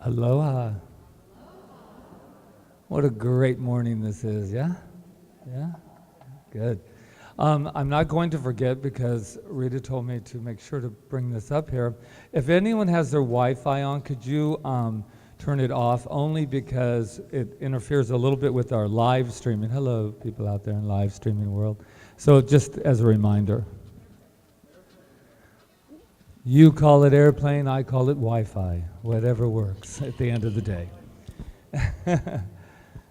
Aloha. What a great morning this is, yeah? Yeah? Good. I'm not going to forget because Rita told me to make sure to bring this up here. If anyone has their Wi-Fi on, could you turn it off? Only because it interferes a little bit with our live streaming. Hello, people out there in live streaming world. So just as a reminder. You call it airplane, I call it Wi-Fi. Whatever works at the end of the day.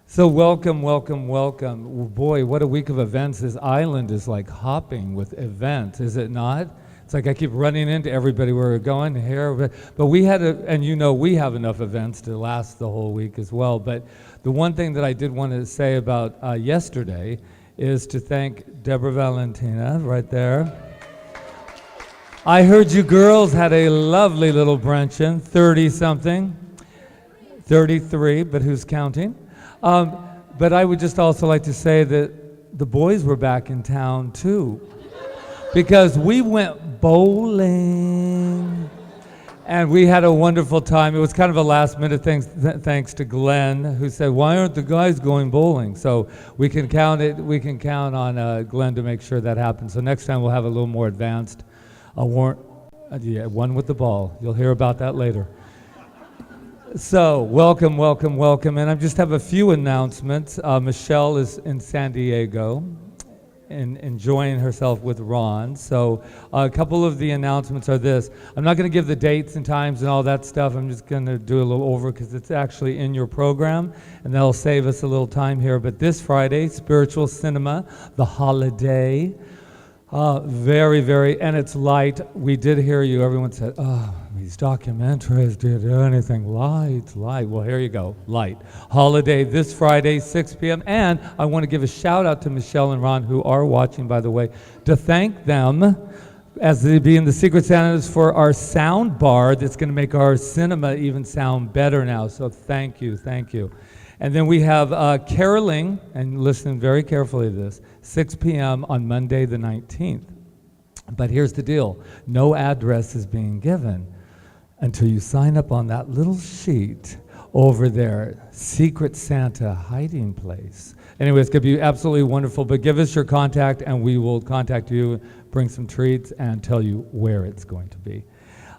So welcome, welcome, welcome. Boy, what a week of events. This island is like hopping with events, is it not? It's like I keep running into everybody where we're going here. But we had, and you know we have enough events to last the whole week as well. But the one thing that I did want to say about yesterday is to thank Deborah Valentina right there. I heard you girls had a lovely little bruncheon, 30-something, 33, but who's counting? But I would just also like to say that the boys were back in town too, because we went bowling, and we had a wonderful time. It was kind of a last-minute thing, thanks to Glenn, who said, "Why aren't the guys going bowling?" So we can count it. We can count on Glenn to make sure that happens. So next time we'll have a little more advanced. One with the ball. You'll hear about that later. So, welcome, welcome, welcome. And I just have a few announcements. Michelle is in San Diego and enjoying herself with Ron. So, a couple of the announcements are this. I'm not going to give the dates and times and all that stuff. I'm just going to do a little over because it's actually in your program, and that'll save us a little time here. But this Friday, Spiritual Cinema, the holiday. Very, very, and it's light. We did hear you. Everyone said, "Oh, these documentaries, do you do anything light, light?" Well, here you go, light. Holiday this Friday, 6 p.m. And I want to give a shout out to Michelle and Ron, who are watching, by the way, to thank them as they being the Secret Santas for our sound bar that's going to make our cinema even sound better now. So thank you, thank you. And then we have caroling, and listen very carefully to this, 6 p.m. on Monday the 19th. But here's the deal. No address is being given until you sign up on that little sheet over there, Secret Santa hiding place. Anyway, it's going to be absolutely wonderful, but give us your contact, and we will contact you, bring some treats, and tell you where it's going to be.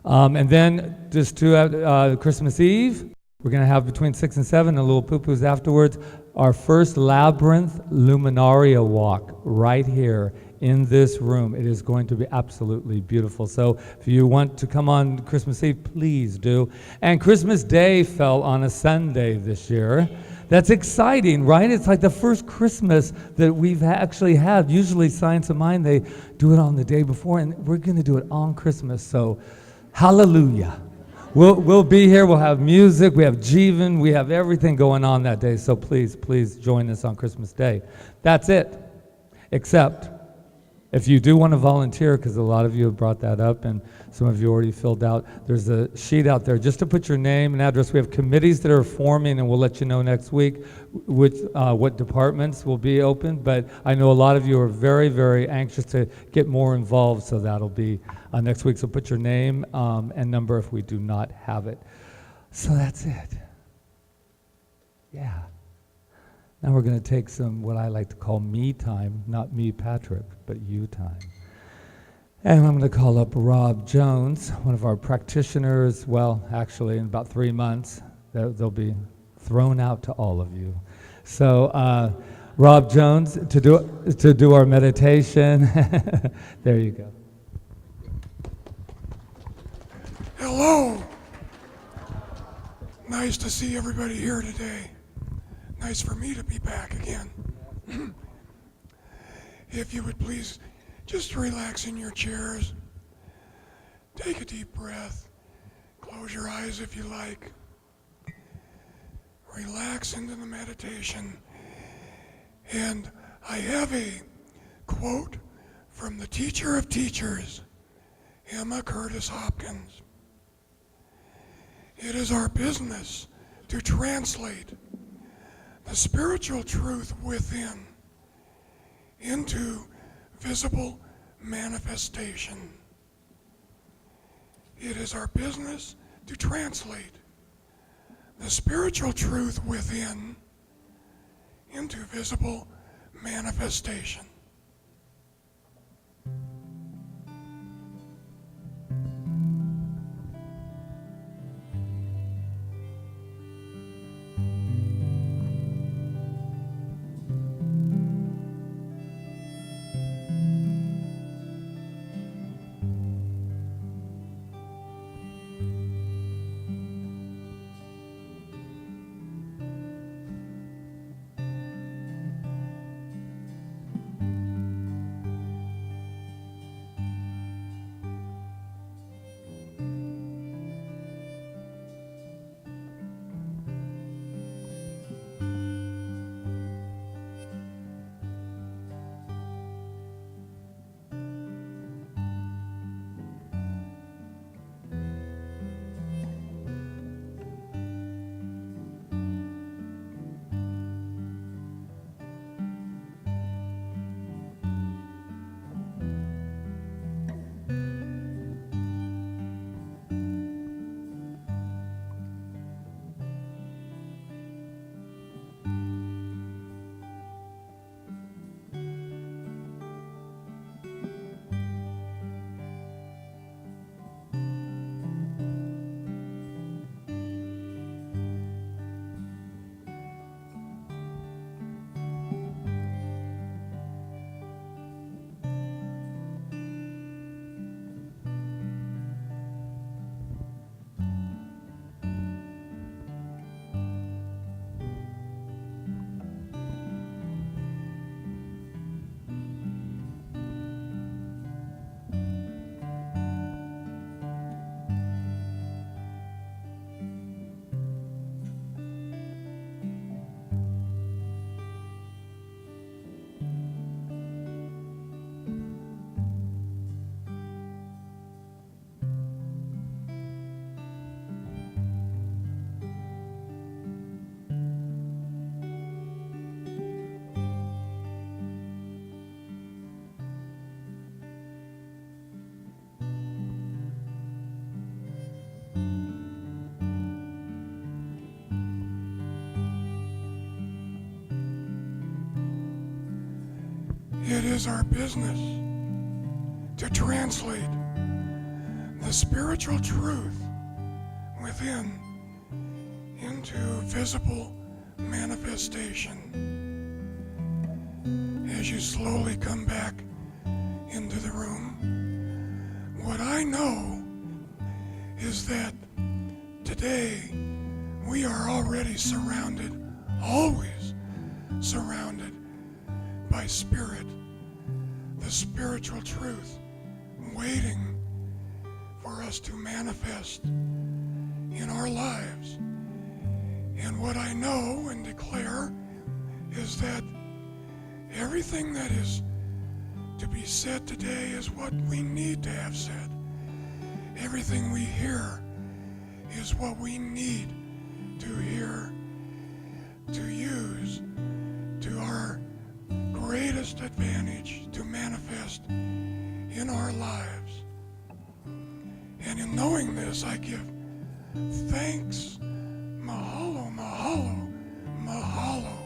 And then just to Christmas Eve, we're going to have between 6 and 7, a little poo-poos afterwards, our first Labyrinth Luminaria walk right here in this room. It is going to be absolutely beautiful. So if you want to come on Christmas Eve, please do. And Christmas Day fell on a Sunday this year. That's exciting, right? It's like the first Christmas that we've actually had. Usually Science of Mind, they do it on the day before, and we're going to do it on Christmas. So hallelujah. We'll be here. We'll have music. We have Jeevan. We have everything going on that day. So please, please join us on Christmas Day. That's it. Except if you do want to volunteer, because a lot of you have brought that up and some of you already filled out, there's a sheet out there just to put your name and address. We have committees that are forming, and we'll let you know next week what departments will be open. But I know a lot of you are very, very anxious to get more involved, so that'll be next week. So put your name and number if we do not have it. So that's it. Yeah. Now we're going to take some, what I like to call me time, not me, Patrick, but you time. And I'm going to call up Rob Jones, one of our practitioners. Well, actually, in about 3 months, they'll be thrown out to all of you. So Rob Jones to do our meditation. There you go. Hello. Nice to see everybody here today. Nice for me to be back again. If you would please just relax in your chairs. Take a deep breath. Close your eyes if you like. Relax into the meditation. And I have a quote from the teacher of teachers, Emma Curtis Hopkins. It is our business to translate the spiritual truth within into visible manifestation. It is our business to translate the spiritual truth within into visible manifestation. It is our business to translate the spiritual truth within into visible manifestation. As you slowly come back into the room, what I know is that today we are already surrounded, always surrounded by Spirit, the spiritual truth, waiting for us to manifest in our lives. And what I know and declare is that everything that is to be said today is what we need to have said. Everything we hear is what we need to hear, to use to our greatest advantage to manifest in our lives. And in knowing this, I give thanks, mahalo, mahalo, mahalo,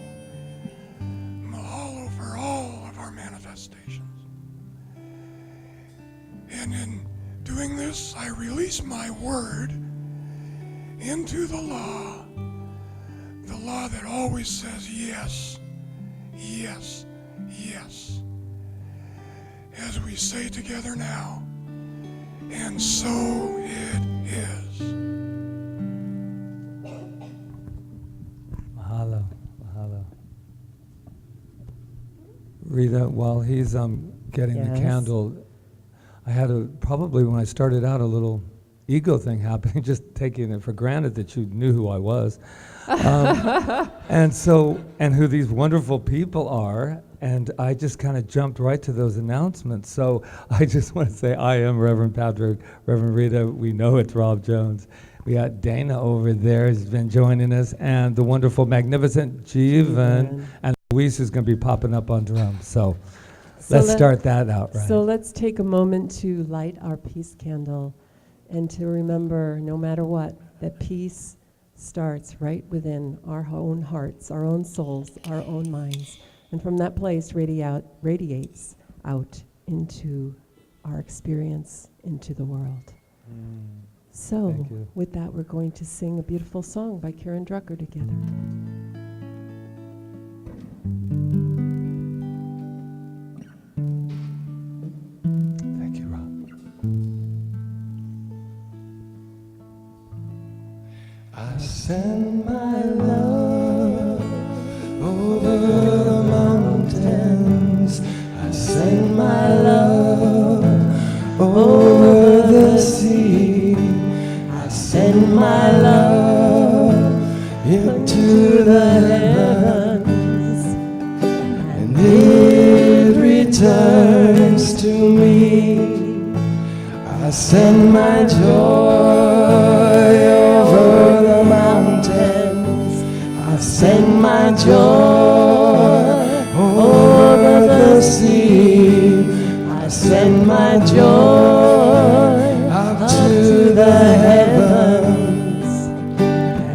mahalo for all of our manifestations. And in doing this, I release my word into the law that always says yes, yes, yes. As we say together now, and so it is. Mahalo, mahalo. Rita, while he's getting the candle, I had probably when I started out a little ego thing happening, just taking it for granted that you knew who I was. And who these wonderful people are, and I just kind of jumped right to those announcements. So I just want to say I am Reverend Patrick, Reverend Rita. We know it's Rob Jones. We got Dana over there who's been joining us, and the wonderful, magnificent Jeevan, and Luis is going to be popping up on drums. So let's start that out right. So let's take a moment to light our peace candle and to remember, no matter what, that peace starts right within our own hearts, our own souls, our own minds. And from that place radiates out into our experience, into the world. So, Thank you. with that, we're going to sing a beautiful song by Karen Drucker together. Thank you, Rob. I send my love over the mountains. I send my love over the sea. I send my love into the heavens, and it returns to me. I send my joy over the mountains. I send my joy over the sea. I send my joy up to the heavens,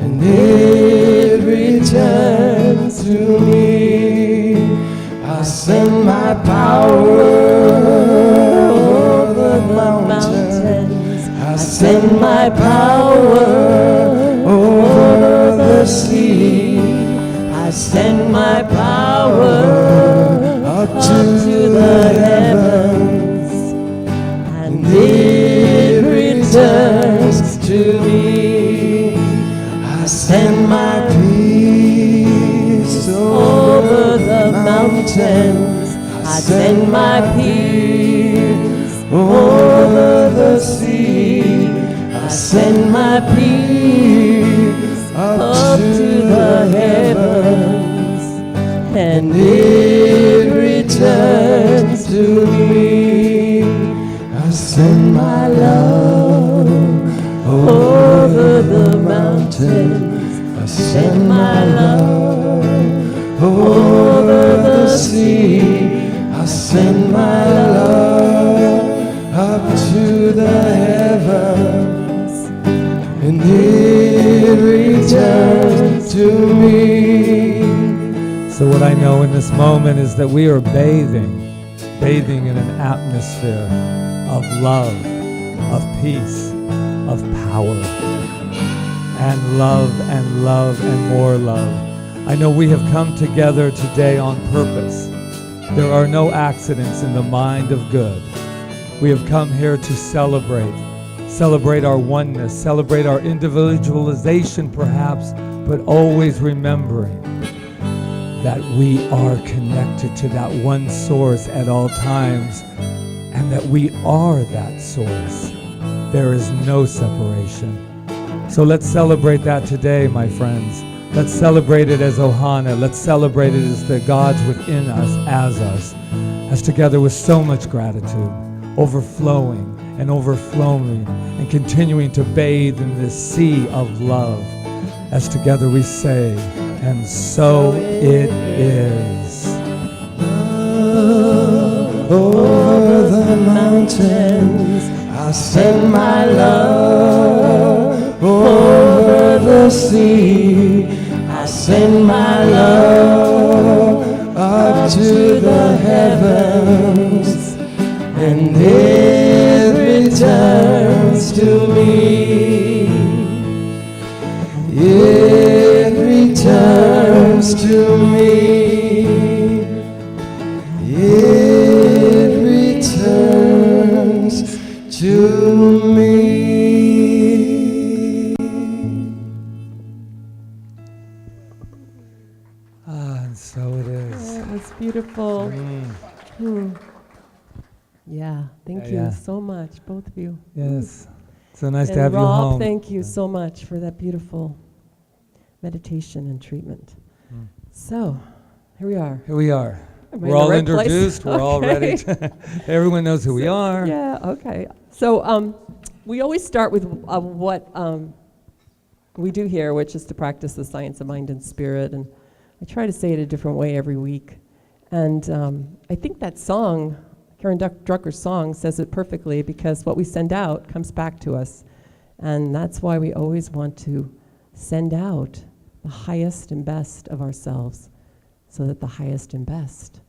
and it returns to me. I send my power over the mountains. I send my power over the sea. I send my power up to the heavens, and it returns to me. I send my peace over the mountains. I send my peace over the sea. I send my peace up to the heavens, and it returns to me. I send my love over the mountains. I send my love over the sea. I send my love up to the heavens, and it returns to me. So what I know in this moment is that we are bathing in an atmosphere of love, of peace, of power, and love and love and more love. I know we have come together today on purpose. There are no accidents in the mind of good. We have come here to celebrate our oneness, celebrate our individualization perhaps, but always remembering that we are connected to that one source at all times, and that we are that source. There is no separation. So let's celebrate that today, my friends. Let's celebrate it as Ohana. Let's celebrate it as the gods within us, as together with so much gratitude, overflowing and continuing to bathe in this sea of love. As together we say, and so it is. Over the mountains, I send my love. Over the sea, I send my love up to the heavens, and it returns to me. It returns to me. It returns to me. And so it is. Yeah, that's beautiful. Yeah, thank you Yeah. so much, both of you. Yes. So nice And to have Rob, you home. thank you so much for that beautiful meditation and treatment. So, here we are. Here we are. Am I We're in the all right place? introduced. We're all ready. Everyone knows who we are. Yeah, okay. So, we always start with what we do here, which is to practice the science of mind and spirit. And I try to say it a different way every week. And I think that song, Karen Drucker's song, says it perfectly, because what we send out comes back to us. And that's why we always want to send out the highest and best of ourselves so that the highest and best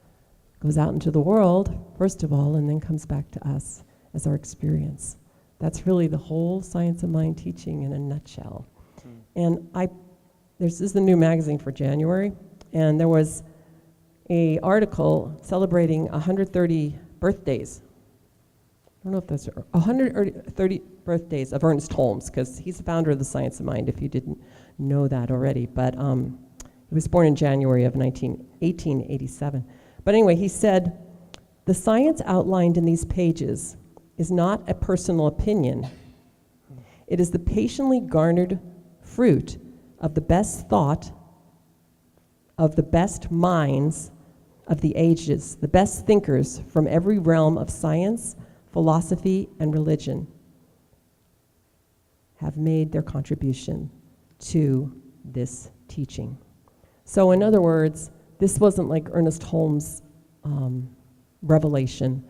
goes out into the world, first of all, and then comes back to us as our experience. That's really the whole Science of Mind teaching in a nutshell. And this is the new magazine for January, and there was an article celebrating 130 birthdays. I don't know if that's 130 birthdays of Ernest Holmes, because he's the founder of the Science of Mind, if you didn't know that already. But he was born in January of 1887. But anyway, he said, the science outlined in these pages is not a personal opinion. It is the patiently garnered fruit of the best thought, of the best minds of the ages, the best thinkers from every realm of science, philosophy, and religion have made their contribution to this teaching. So in other words, this wasn't like Ernest Holmes' revelation.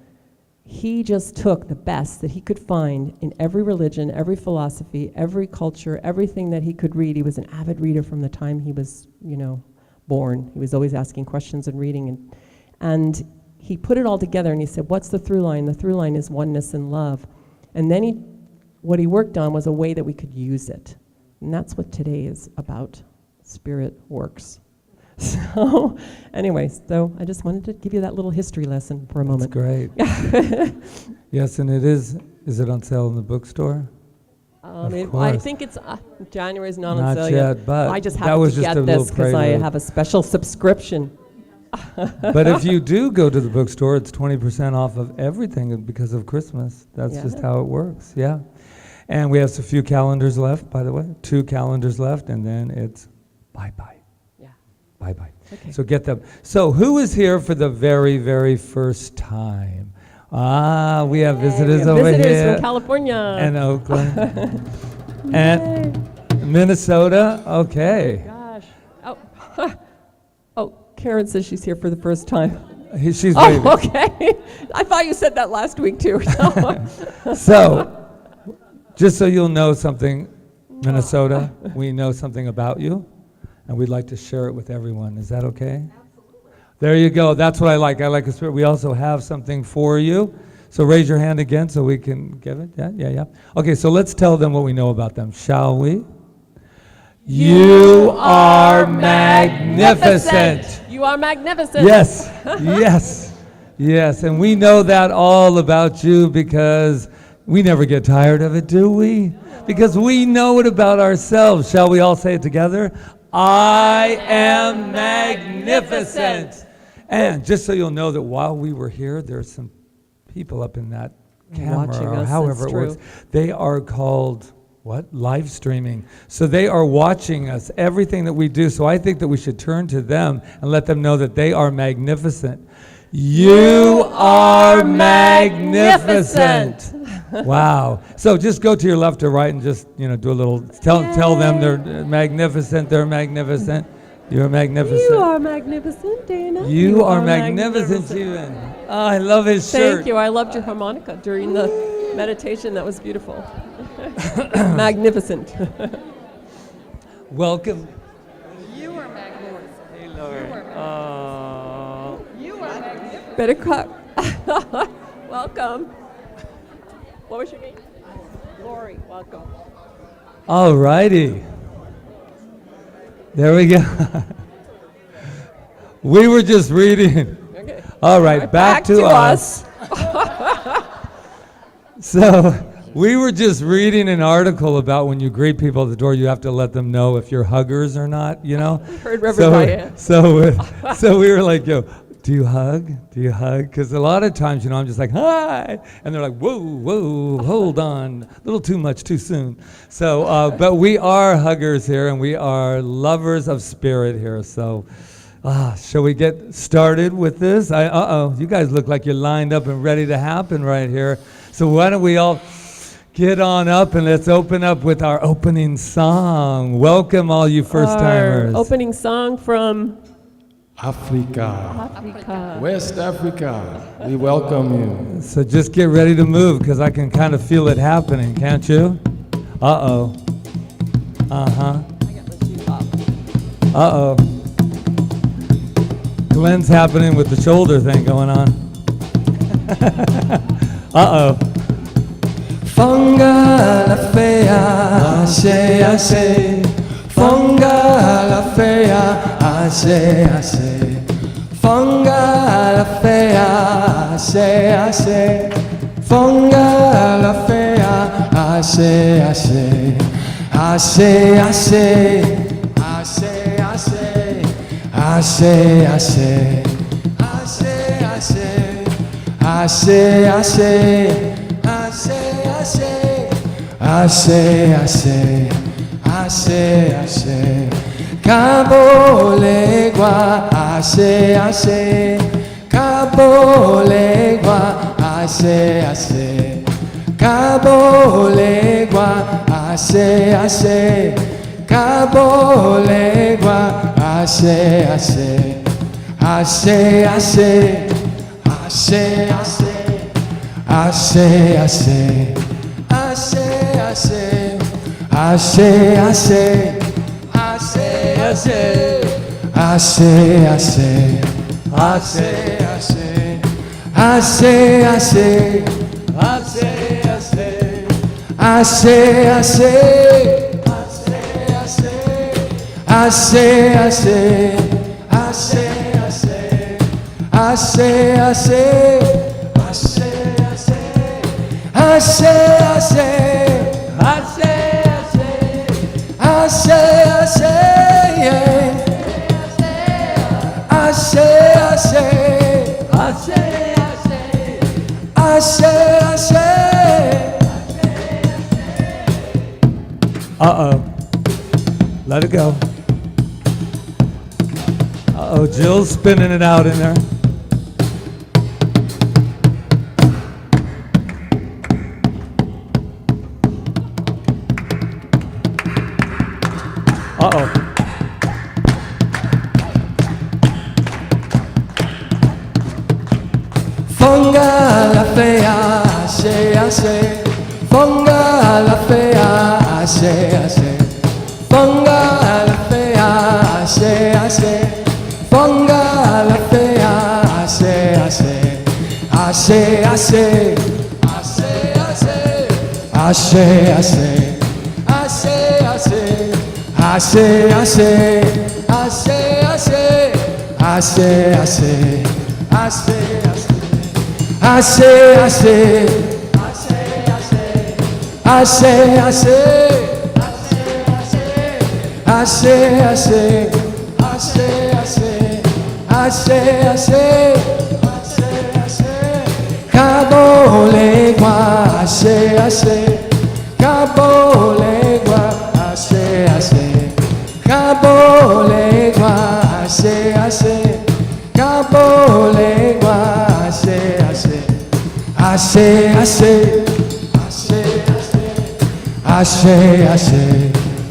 He just took the best that he could find in every religion, every philosophy, every culture, everything that he could read. He was an avid reader from the time he was, born. He was always asking questions and reading. And he put it all together and he said, what's the through line? The through line is oneness and love. And then what he worked on was a way that we could use it. And that's what today is about. Spirit works. So anyway, so I just wanted to give you that little history lesson for a moment. That's great. Yes, and is it on sale in the bookstore? I think it's, January is not on Not sale yet, but I just that have was to just a get little this because I prelude. have a special subscription. But if you do go to the bookstore, it's 20% off of everything because of Christmas. That's just how it works, yeah. And we have a few calendars left, by the way. 2 calendars left, and then it's bye-bye. Yeah. Bye-bye. Okay. So get them. So who is here for the very, very first time? We have visitors over Visitors here. from California. And Oakland. And Minnesota. Okay. Gosh. Oh. Oh, Karen says she's here for the first time. She's waving. Oh, okay. I thought you said that last week too. So, just so you'll know something, Minnesota, we know something about you, and we'd like to share it with everyone. Is that okay? Absolutely. There you go. That's what I like. I like a spirit. We also have something for you. So raise your hand again so we can give it. Yeah. Okay, so let's tell them what we know about them, shall we? You are magnificent. You are magnificent. Yes. And we know that all about you because we never get tired of it, do we? Because we know it about ourselves. Shall we all say it together? I am magnificent. And just so you'll know that while we were here, there's some people up in that camera, watching or us, however that's it works. true. They are called, what? Live streaming. So they are watching us, everything that we do. So I think that we should turn to them and let them know that they are magnificent. You are magnificent. Wow. So just go to your left or right and just, do a little, tell them they're magnificent, they're magnificent. You're magnificent. You are magnificent, Dana. You are magnificent, Steven. Oh, I love his shirt. Thank you. I loved your harmonica during the meditation. That was beautiful. Magnificent. Welcome. You are magnificent. Hey, Lord. You are magnificent. Better cut. Welcome. What was your name? Lori. Welcome. All righty. There we go. We were just reading. Okay. All right, back to us. So we were just reading an article about when you greet people at the door, you have to let them know if you're huggers or not, Heard Reverend Diane. So we were like, do you hug? Do you hug? Because a lot of times, I'm just like, hi. And they're like, whoa, hold on. A little too much too soon. So, but we are huggers here, and we are lovers of spirit here. So, shall we get started with this? You guys look like you're lined up and ready to happen right here. So why don't we all get on up and let's open up with our opening song. Welcome all you first-timers. Our opening song from Africa, West Africa, we welcome you. So just get ready to move because I can kind of feel it happening, can't you? Uh-huh. Uh-oh. Glenn's happening with the shoulder thing going on. Uh-oh. Fonga la fea, ashe, ashe. Fonga la fea, ashe, ashe. Fonga la fea, ashe, ashe. Fonga la fea, ashe, ashe. Ashe, ashe. Ashe, ashe. Ashe, ashe. Ashe, ashe. Ashe, ashe. Ashe, ashe, ashe, ashe. Cabo legua, ashe, ashe. Cabo legua, ashe, ashe. Cabo legua, ashe, ashe. Cabo legua, ashe, ashe. Ashe, ashe. Ashe, ashe. Ashe, ashe. Ashe, ashe. Ashe, ashe. Ashe, ashe. Ashe, ashe. Ashe, ashe. Ashe, ashe. Ashe, ashe. Ashe, ashe. Ashe, ashe. Ashe, ashe. Ashe, ashe. Ashe, ashe, ashe, ashe, ashe, yeah. Ashe, ashe, ashe, ashe. Uh-oh. Let it go. Uh-oh, Jill's spinning it out in there. Uh-oh. Fonga la fea, ashe, ashe. Fonga la fea, ashe, ashe. Fonga la fea, ashe, ashe. Fonga la fea, ashe, ashe. Ashe, ashe. Ashe, ashe. Ashe, ashe. Ashe, ashe. Ashe, ashe, ashe, ashe, ashe, ashe, ashe, ashe, ashe, ashe, ashe, ashe, ashe, ashe, Cabo legua, ashe, ashe, Cabo legua, ashe, ashe. Cabo legua, ashe, ashe. Cabo legua, ashe, ashe. Ashe, ashe. Ashe, ashe.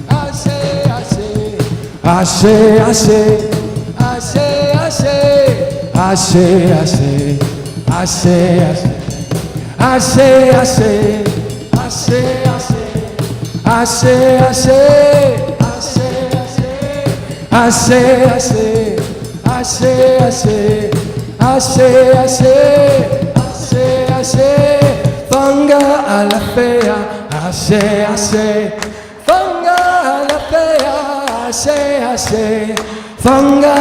Ashe, ashe. Ashe, ashe. Ashe, ashe. Ashe, ashe. Ashe, ashe. Ashe, ashe. Ashe, ashe. Ashe, ashe. Ashe, ashe, ashe, ashe, ashe, ashe, ashe, ashe, Fonga a la fea, ashe, ashe, Fonga a la fea, ashe, ashe, Fonga a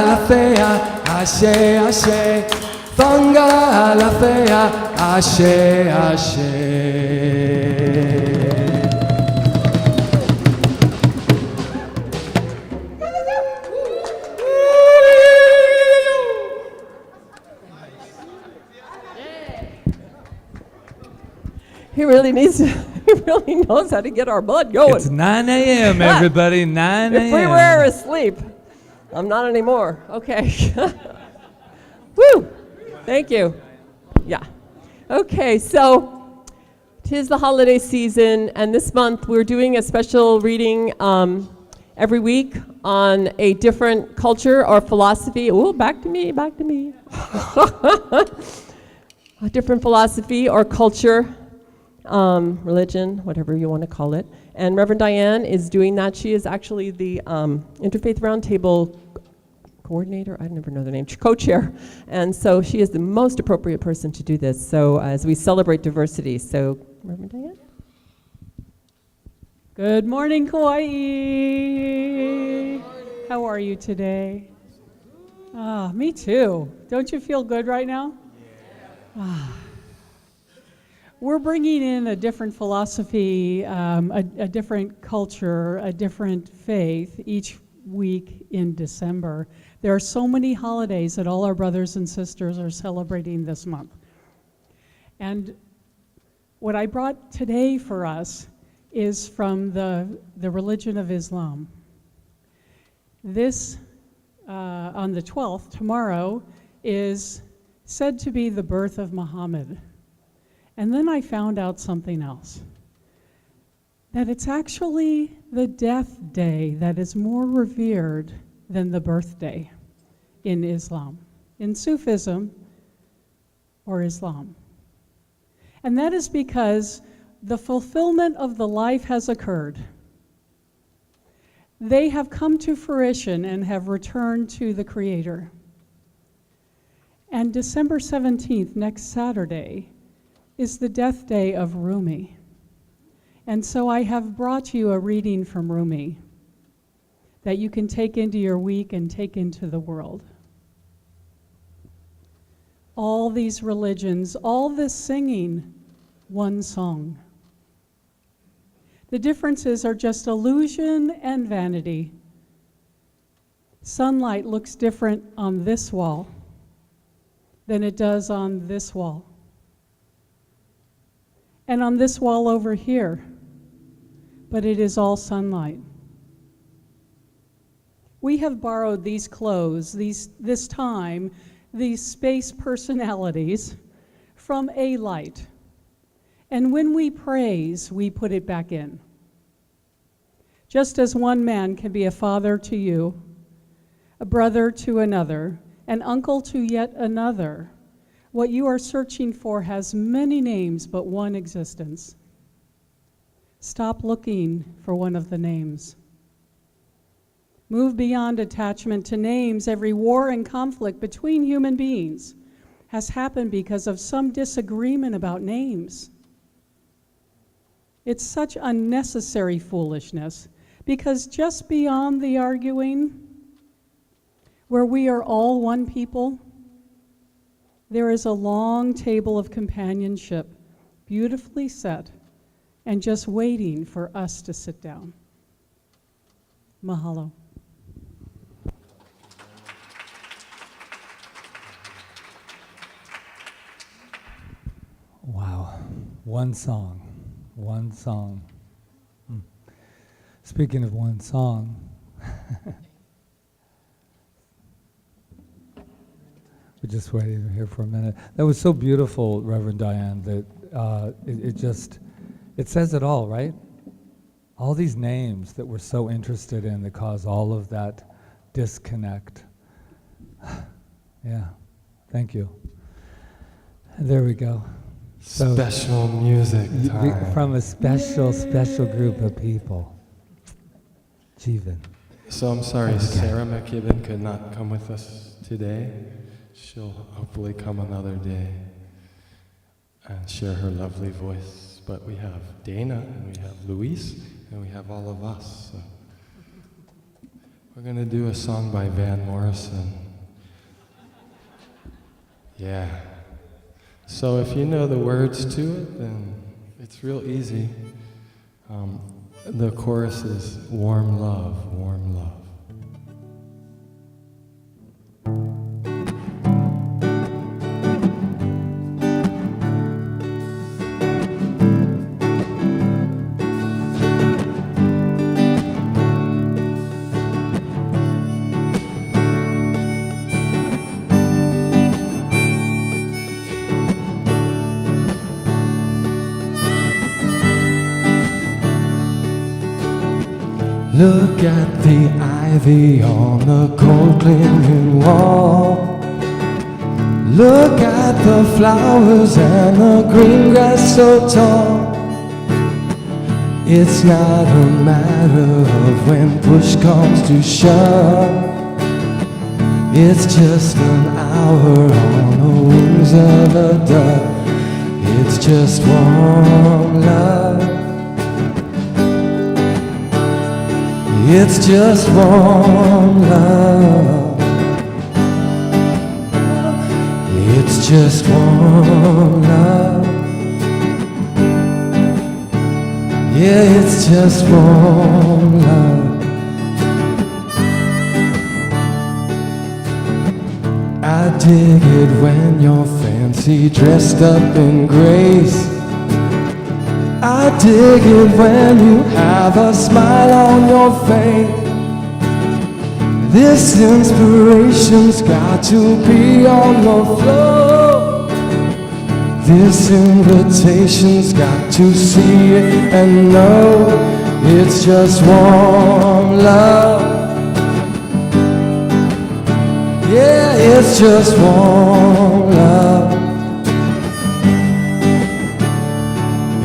la fea, ashe, ashe, Fonga a la fea, ashe, ashe. He really needs to, he really knows how to get our blood going. It's 9 a.m., everybody, 9 a.m. If we were asleep, I'm not anymore. Okay. Woo! Thank you. Yeah. Okay, so 'tis the holiday season, and this month we're doing a special reading every week on a different culture or philosophy. Oh, back to me, back to me. A different philosophy or culture, religion, whatever you want to call it. And Reverend Diane is doing that. She is actually the Interfaith Roundtable coordinator, I never know the name, co-chair. And so she is the most appropriate person to do this. So as we celebrate diversity. So Reverend Diane. Good morning, Kauai. How are you today? Me too. Don't you feel good right now? We're bringing in a different philosophy, a different culture, a different faith each week in December. There are so many holidays that all our brothers and sisters are celebrating this month. And what I brought today for us is from the religion of Islam. This, on the 12th, tomorrow, is said to be the birth of Muhammad. And then I found out something else, that it's actually the death day that is more revered than the birthday in Islam, in Sufism or Islam. And that is because the fulfillment of the life has occurred. They have come to fruition and have returned to the Creator. And December 17th, next Saturday, is the death day of Rumi. And so I have brought you a reading from Rumi that you can take into your week and take into the world. All these religions, all this singing, one song. The differences are just illusion and vanity. Sunlight looks different on this wall than it does on this wall. And on this wall over here, but it is all sunlight. We have borrowed these clothes, this time, these space personalities from a light. And when we praise, we put it back in. Just as one man can be a father to you, a brother to another, an uncle to yet another, what you are searching for has many names but one existence. Stop looking for one of the names. Move beyond attachment to names. Every war and conflict between human beings has happened because of some disagreement about names. It's such unnecessary foolishness, because just beyond the arguing, where we are all one people, there is a long table of companionship, beautifully set, and just waiting for us to sit down. Mahalo. Wow, one song. One song. Speaking of one song, we're just waiting here for a minute. That was so beautiful, Reverend Diane, that it says it all, right? All these names that we're so interested in that cause all of that disconnect. Yeah, thank you. There we go. So, Special music time. from a special group of people. Jeevan. So I'm sorry, Sarah McKibben could not come with us today. She'll hopefully come another day and share her lovely voice. But we have Dana, and we have Luis, and we have all of us. So we're going to do a song by Van Morrison. Yeah. So if you know the words to it, then it's real easy. The chorus is warm love, warm love. Look at the ivy on the cold clinging wall. Look at the flowers and the green grass so tall. It's not a matter of when push comes to shove. It's just an hour on the wings of a dove. It's just warm love. It's just warm love. It's just warm love. Yeah, it's just warm love. I dig it when you're fancy dressed up in grace. I dig it when you have a smile on your face. This inspiration's got to be on the floor. This invitation's got to see it and know it's just warm love. Yeah, it's just warm love.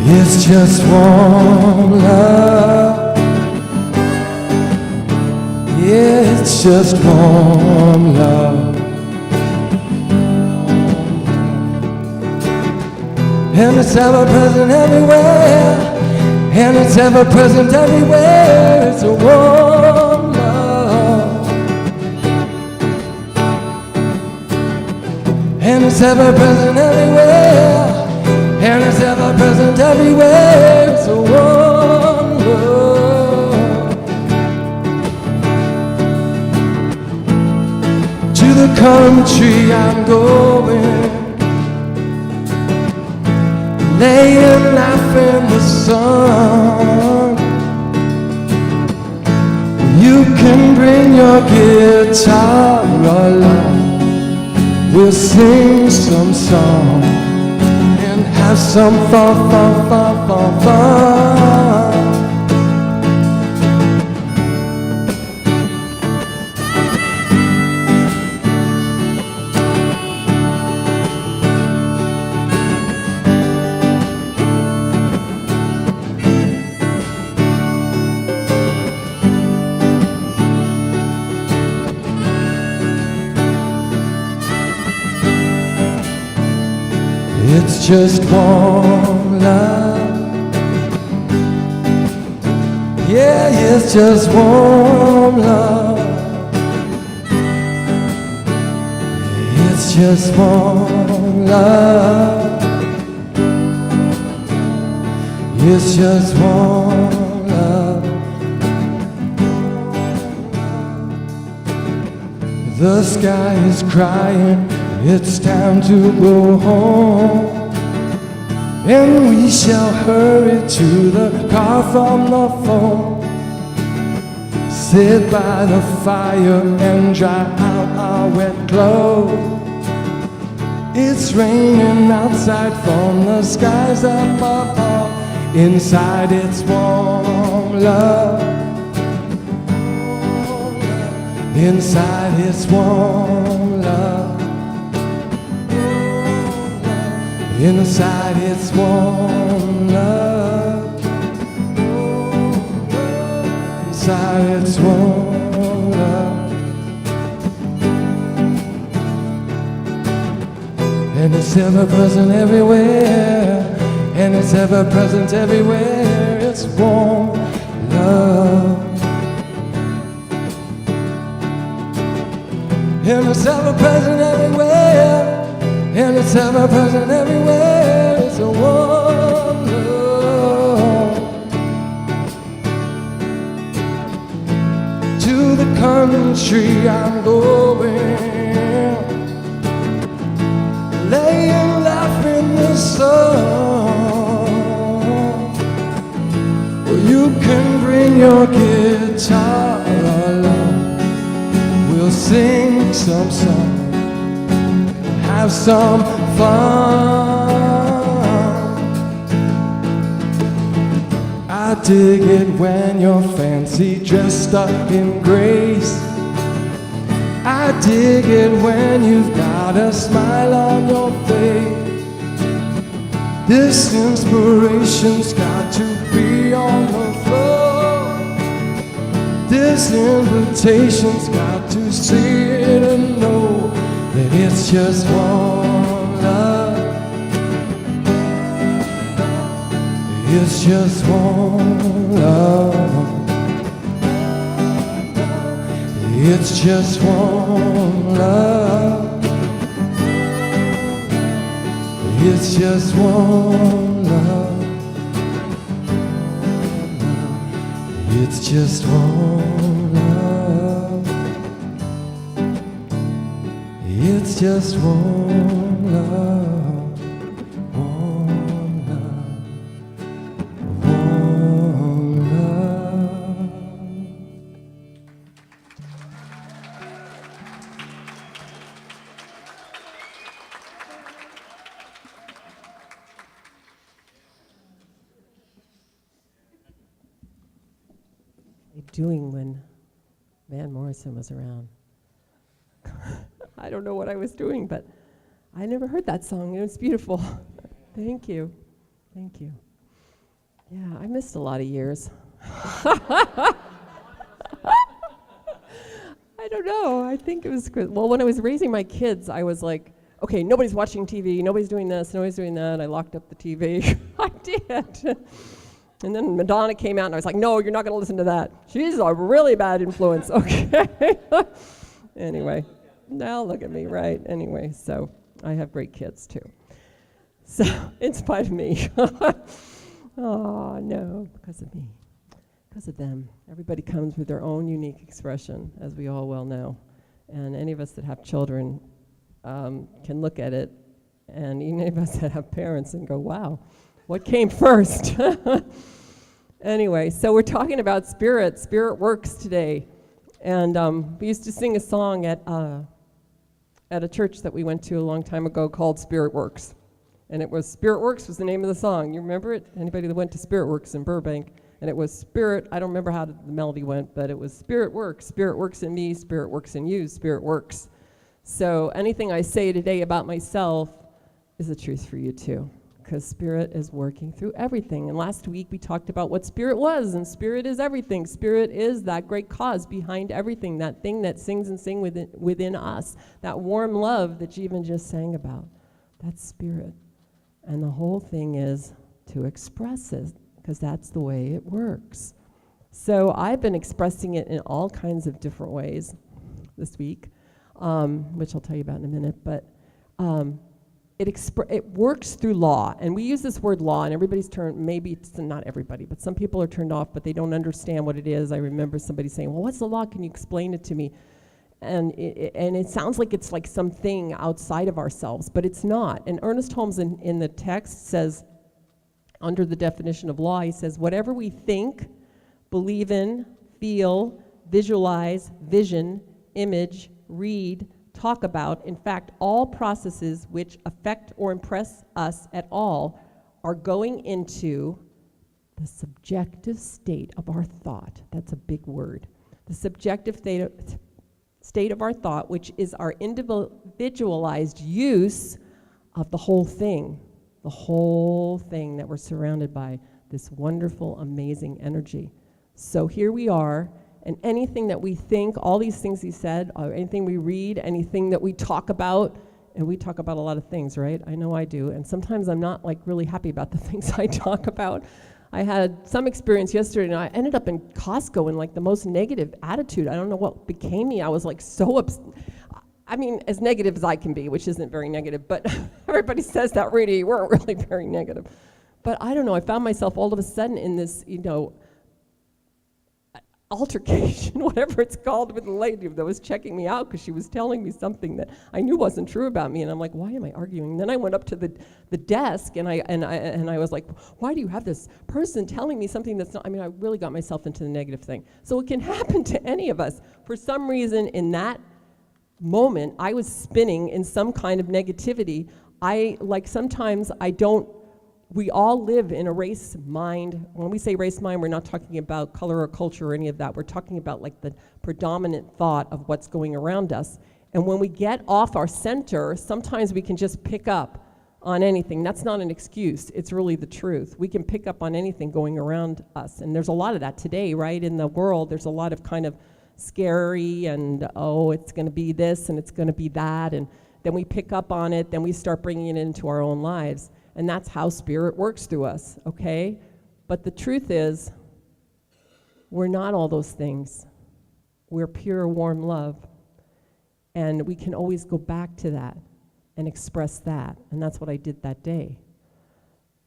It's just warm love. Yeah, it's just warm love. And it's ever present everywhere. And it's ever present everywhere. It's a warm love. And it's ever present everywhere. And it's ever present everywhere. It's a warm love. To the country I'm going, laying life in the sun. You can bring your guitar along. We'll sing some song and have some fun, fun, fun, fun, fun. It's just warm love. Yeah, it's just warm love. It's just warm love. It's just warm love. The sky is crying. It's time to go home. And we shall hurry to the car from the phone. Sit by the fire and dry out our wet clothes. It's raining outside from the skies up above. Inside it's warm love. Inside it's warm love. Inside it's warm love. Inside it's warm love. And it's ever present everywhere. And it's ever present everywhere. It's warm love. And it's ever present everywhere. And it's ever present everywhere. It's a warm love. To the country I'm going, laying life in the sun. Well, you can bring your guitar along. We'll sing some song, have some fun. I dig it when you're fancy dressed up in grace. I dig it when you've got a smile on your face. This inspiration's got to be free on the floor. This invitation's got to see it and know that it's just one love. It's just one love. It's just one love. It's just one love. It's just one love. It's just one love. One love. One love. Doing when Van Morrison was around. I don't know what I was doing, but I never heard that song. It was beautiful. Thank you. Thank you. Yeah, I missed a lot of years. I don't know. I think it was good. Well, when I was raising my kids, I was like, okay, nobody's watching TV, nobody's doing this, nobody's doing that. I locked up the TV. I did. And then Madonna came out, and I was like, no, you're not going to listen to that. She's a really bad influence, okay? Anyway, now look at me, right? Anyway, so I have great kids, too. So, in spite of me. Oh, no, because of me. Because of them. Everybody comes with their own unique expression, as we all well know. And any of us that have children can look at it, and any of us that have parents and go, wow. What came first? Anyway, so we're talking about spirit. Spirit works today. And we used to sing a song at a church that we went to a long time ago called Spirit Works. And it was Spirit Works was the name of the song. You remember it? Anybody that went to Spirit Works in Burbank? And it was Spirit, I don't remember how the melody went, but it was Spirit works in me, Spirit works in you, Spirit works. So anything I say today about myself is the truth for you too. Because Spirit is working through everything. And last week we talked about what Spirit was, and Spirit is everything. Spirit is that great cause behind everything, that thing that sings and sings within us, that warm love that Jeevan just sang about. That's Spirit. And the whole thing is to express it, because that's the way it works. So I've been expressing it in all kinds of different ways this week, which I'll tell you about in a minute, but it works through law, and we use this word law, and everybody's turned, maybe it's not everybody, but some people are turned off, but they don't understand what it is. I remember somebody saying, well, what's the law? Can you explain it to me? And it sounds like it's like something outside of ourselves, but it's not. And Ernest Holmes in the text says, under the definition of law, he says, whatever we think, believe in, feel, visualize, vision, image, read, talk about, in fact, all processes which affect or impress us at all are going into the subjective state of our thought. That's a big word. The subjective state of our thought, which is our individualized use of the whole thing that we're surrounded by, this wonderful, amazing energy. So here we are. And anything that we think, all these things he said, or anything we read, anything that we talk about, and we talk about a lot of things, right? I know I do. And sometimes I'm not like really happy about the things I talk about. I had some experience yesterday, and I ended up in Costco in like the most negative attitude. I don't know what became me. I was like so I mean, as negative as I can be, which isn't very negative, but everybody says that, Rita, you weren't really very negative. But I don't know, I found myself all of a sudden in this, altercation, whatever it's called, with the lady that was checking me out because she was telling me something that I knew wasn't true about me, and I'm like, why am I arguing? And then I went up to the desk and I was like, why do you have this person telling me something that's not? I mean, I really got myself into the negative thing. So it can happen to any of us. For some reason, in that moment, I was spinning in some kind of negativity. Sometimes I don't. We all live in a race mind. When we say race mind, we're not talking about color or culture or any of that. We're talking about like the predominant thought of what's going around us. And when we get off our center, sometimes we can just pick up on anything. That's not an excuse. It's really the truth. We can pick up on anything going around us. And there's a lot of that today, right? In the world, there's a lot of kind of scary and, oh, it's going to be this and it's going to be that. And then we pick up on it, then we start bringing it into our own lives. And that's how spirit works through us, okay? But the truth is, we're not all those things. We're pure, warm love. And we can always go back to that and express that. And that's what I did that day.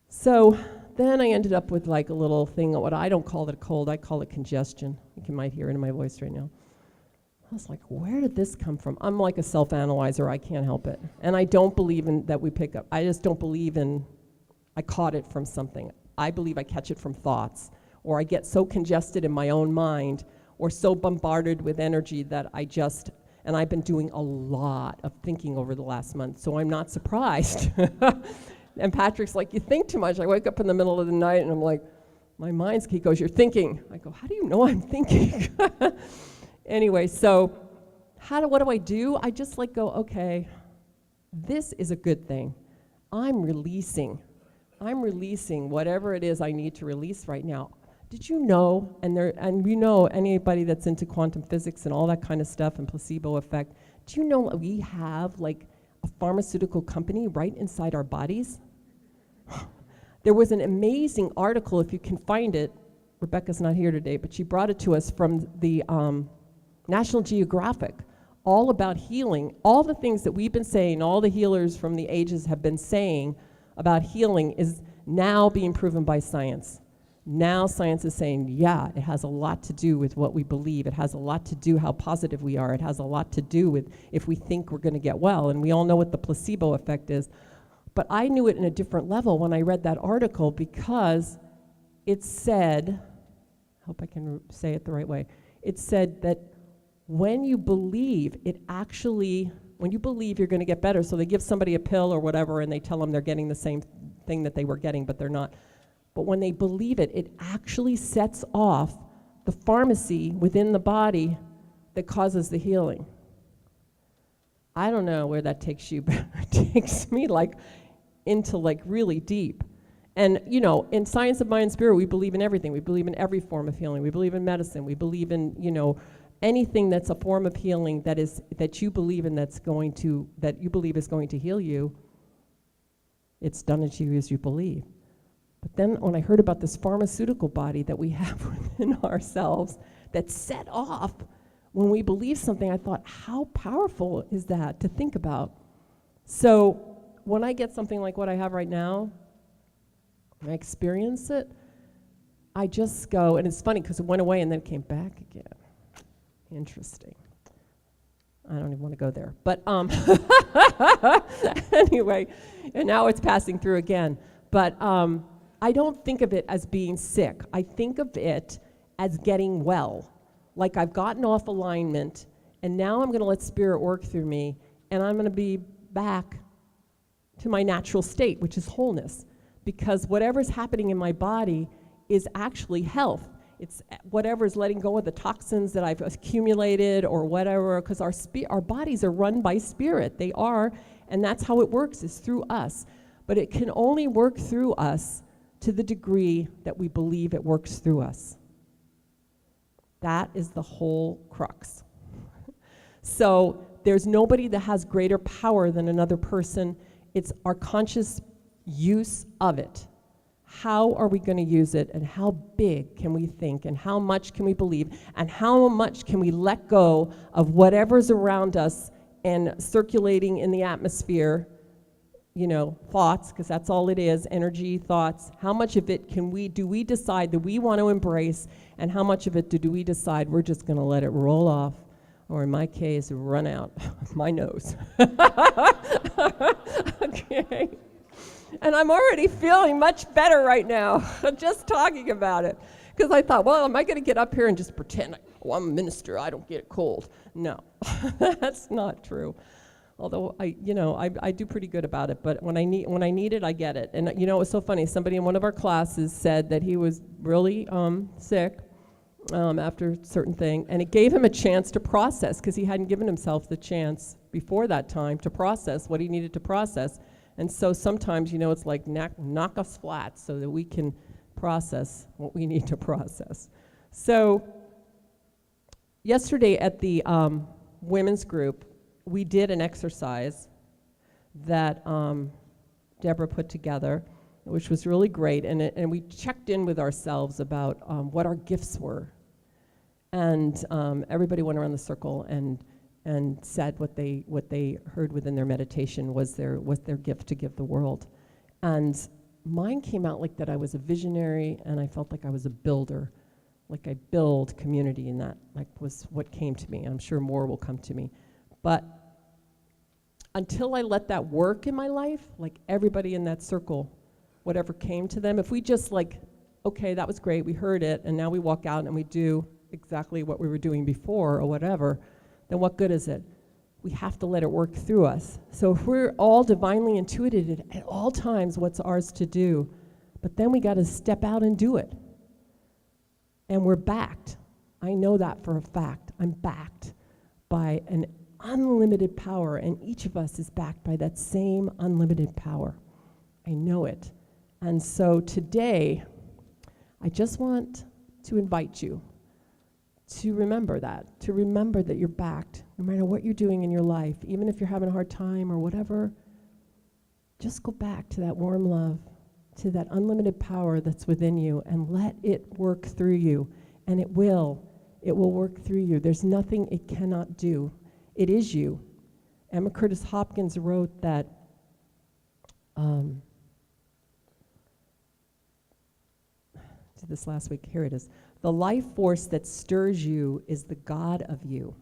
So then I ended up with like a little thing, what I don't call it a cold, I call it congestion. You might hear it in my voice right now. I was like, where did this come from? I'm like a self-analyzer, I can't help it. And I don't believe in that we pick up, I just don't believe in, I caught it from something. I believe I catch it from thoughts, or I get so congested in my own mind, or so bombarded with energy that I just, and I've been doing a lot of thinking over the last month, so I'm not surprised. And Patrick's like, you think too much. I wake up in the middle of the night and I'm like, my mind's, he goes, you're thinking. I go, how do you know I'm thinking? Anyway, so what do I do? I just like go, okay, this is a good thing. I'm releasing whatever it is I need to release right now. Did you know, and you know anybody that's into quantum physics and all that kind of stuff and placebo effect, do you know we have like a pharmaceutical company right inside our bodies? There was an amazing article, if you can find it. Rebecca's not here today, but she brought it to us from the National Geographic, all about healing. All the things that we've been saying, all the healers from the ages have been saying about healing is now being proven by science. Now science is saying, yeah, it has a lot to do with what we believe. It has a lot to do how positive we are. It has a lot to do with if we think we're going to get well. And we all know what the placebo effect is. But I knew it in a different level when I read that article, because it said, I hope I can say it the right way. It said that when you believe, when you believe you're going to get better, so they give somebody a pill or whatever and they tell them they're getting the same thing that they were getting, but they're not. But when they believe it, it actually sets off the pharmacy within the body that causes the healing. I don't know where that takes you, but it takes me like into like really deep. And you know, in Science of Mind and Spirit, we believe in everything. We believe in every form of healing. We believe in medicine. We believe in, you know, anything that's a form of healing that you believe in that you believe is going to heal you. It's done to you as you believe. But then when I heard about this pharmaceutical body that we have within ourselves that's set off when we believe something, I thought, how powerful is that to think about? So when I get something like what I have right now, I experience it, I just go, and it's funny because it went away and then it came back again. Interesting. I don't even want to go there. But anyway, and now it's passing through again. But I don't think of it as being sick. I think of it as getting well. Like I've gotten off alignment, and now I'm going to let Spirit work through me, and I'm going to be back to my natural state, which is wholeness. Because whatever's happening in my body is actually health. It's whatever's letting go of the toxins that I've accumulated or whatever, because our bodies are run by Spirit. They are, and that's how it works, is through us. But it can only work through us to the degree that we believe it works through us. That is the whole crux. So there's nobody that has greater power than another person. It's our conscious use of it. How are we going to use it, and how big can we think, and how much can we believe, and how much can we let go of whatever's around us and circulating in the atmosphere, you know, thoughts, because that's all it is, energy, thoughts. How much of it do we decide that we want to embrace, and how much of it do we decide we're just going to let it roll off, or in my case, run out my nose. Okay. And I'm already feeling much better right now, just talking about it. Because I thought, well, am I going to get up here and just pretend, I'm a minister, I don't get cold? No, that's not true. Although I do pretty good about it, but when I need it, I get it. And you know, it was so funny. Somebody in one of our classes said that he was really sick after a certain thing, and it gave him a chance to process, because he hadn't given himself the chance before that time to process what he needed to process. And so sometimes, it's like knock us flat so that we can process what we need to process. So yesterday at the women's group, we did an exercise that Deborah put together, which was really great, and we checked in with ourselves about what our gifts were. And everybody went around the circle and said what they heard within their meditation was their gift to give the world. And mine came out like that I was a visionary, and I felt like I was a builder, like I build community, and that was what came to me. I'm sure more will come to me. But until I let that work in my life, like everybody in that circle, whatever came to them, if we just okay, that was great, we heard it, and now we walk out and we do exactly what we were doing before or whatever, then what good is it? We have to let it work through us. So if we're all divinely intuited at all times what's ours to do, but then we got to step out and do it. And we're backed. I know that for a fact. I'm backed by an unlimited power, and each of us is backed by that same unlimited power. I know it. And so today, I just want to invite you to remember that you're backed, no matter what you're doing in your life, even if you're having a hard time or whatever. Just go back to that warm love, to that unlimited power that's within you, and let it work through you. And it will work through you. There's nothing it cannot do. It is you. Emma Curtis Hopkins wrote that did this last week. Here it is. The life force that stirs you is the God of you.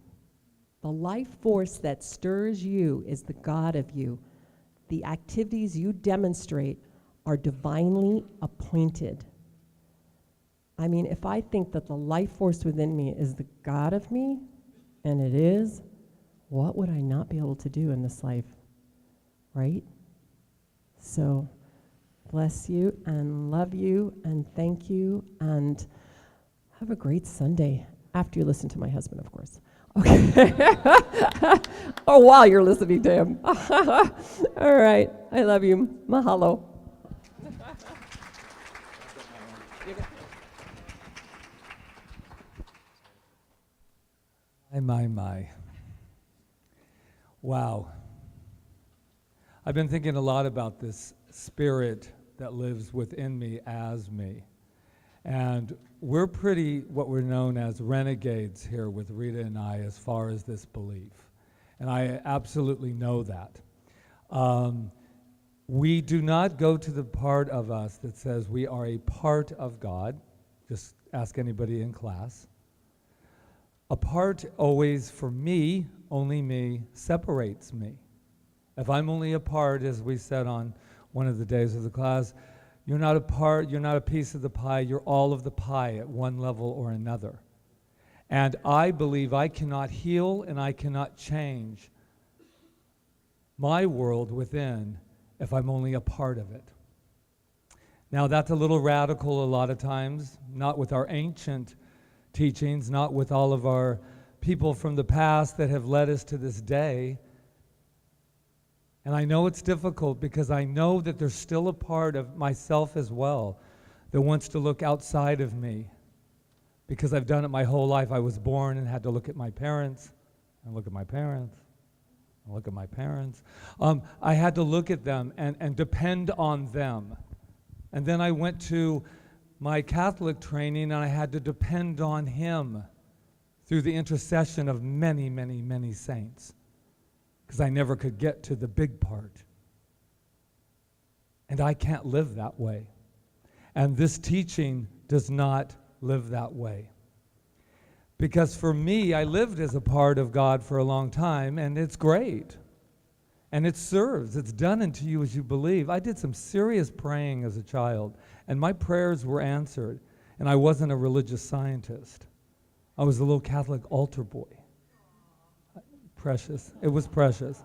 The life force that stirs you is the God of you. The activities you demonstrate are divinely appointed. I mean, if I think that the life force within me is the God of me, and it is, what would I not be able to do in this life, right? So, bless you and love you and thank you and have a great Sunday. After you listen to my husband, of course. Okay. Or while you're listening to him. All right. I love you. Mahalo. My. Wow. I've been thinking a lot about this spirit that lives within me as me. And we're pretty what we're known as renegades here with Rita and I as far as this belief. And I absolutely know that. We do not go to the part of us that says we are a part of God. Just ask anybody in class. A part always, for me, only me, separates me. If I'm only a part, as we said on one of the days of the class, you're not a part, you're not a piece of the pie, you're all of the pie at one level or another. And I believe I cannot heal and I cannot change my world within if I'm only a part of it. Now that's a little radical a lot of times, not with our ancient teachings, not with all of our people from the past that have led us to this day. And I know it's difficult because I know that there's still a part of myself as well that wants to look outside of me, because I've done it my whole life. I was born and had to look at my parents and look at my parents and look at my parents. I had to look at them and depend on them. And then I went to my Catholic training and I had to depend on him through the intercession of many, many, many saints, because I never could get to the big part. And I can't live that way. And this teaching does not live that way. Because for me, I lived as a part of God for a long time, and it's great. And it serves. It's done unto you as you believe. I did some serious praying as a child, and my prayers were answered. And I wasn't a religious scientist. I was a little Catholic altar boy. Precious. It was precious.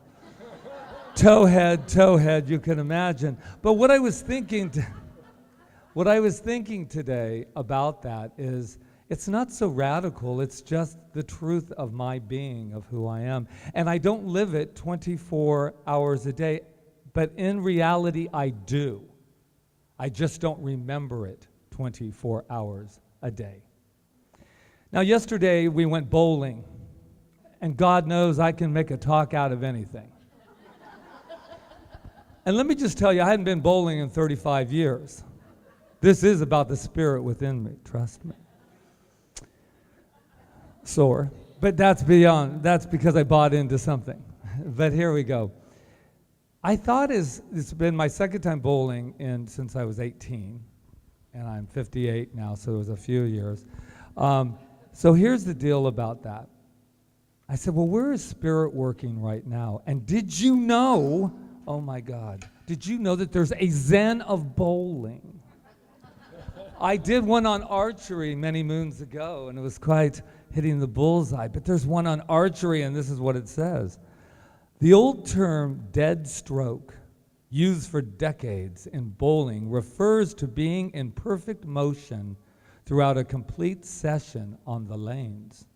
Towhead, you can imagine. But what I was thinking today about that is, it's not so radical. It's just the truth of my being, of who I am. And I don't live it 24 hours a day, But in reality, I do. I just don't remember it 24 hours a day. Now, yesterday we went bowling, and God knows I can make a talk out of anything. And let me just tell you, I hadn't been bowling in 35 years. This is about the spirit within me, trust me. Sore, but that's because I bought into something. But here we go. I thought it's been my second time bowling since I was 18, and I'm 58 now, so it was a few years. So here's the deal about that. I said, well, where is spirit working right now? And did you know, oh my God, did you know that there's a Zen of bowling? I did one on archery many moons ago, and it was quite hitting the bullseye, but there's one on archery, and this is what it says. The old term dead stroke, used for decades in bowling, refers to being in perfect motion throughout a complete session on the lanes.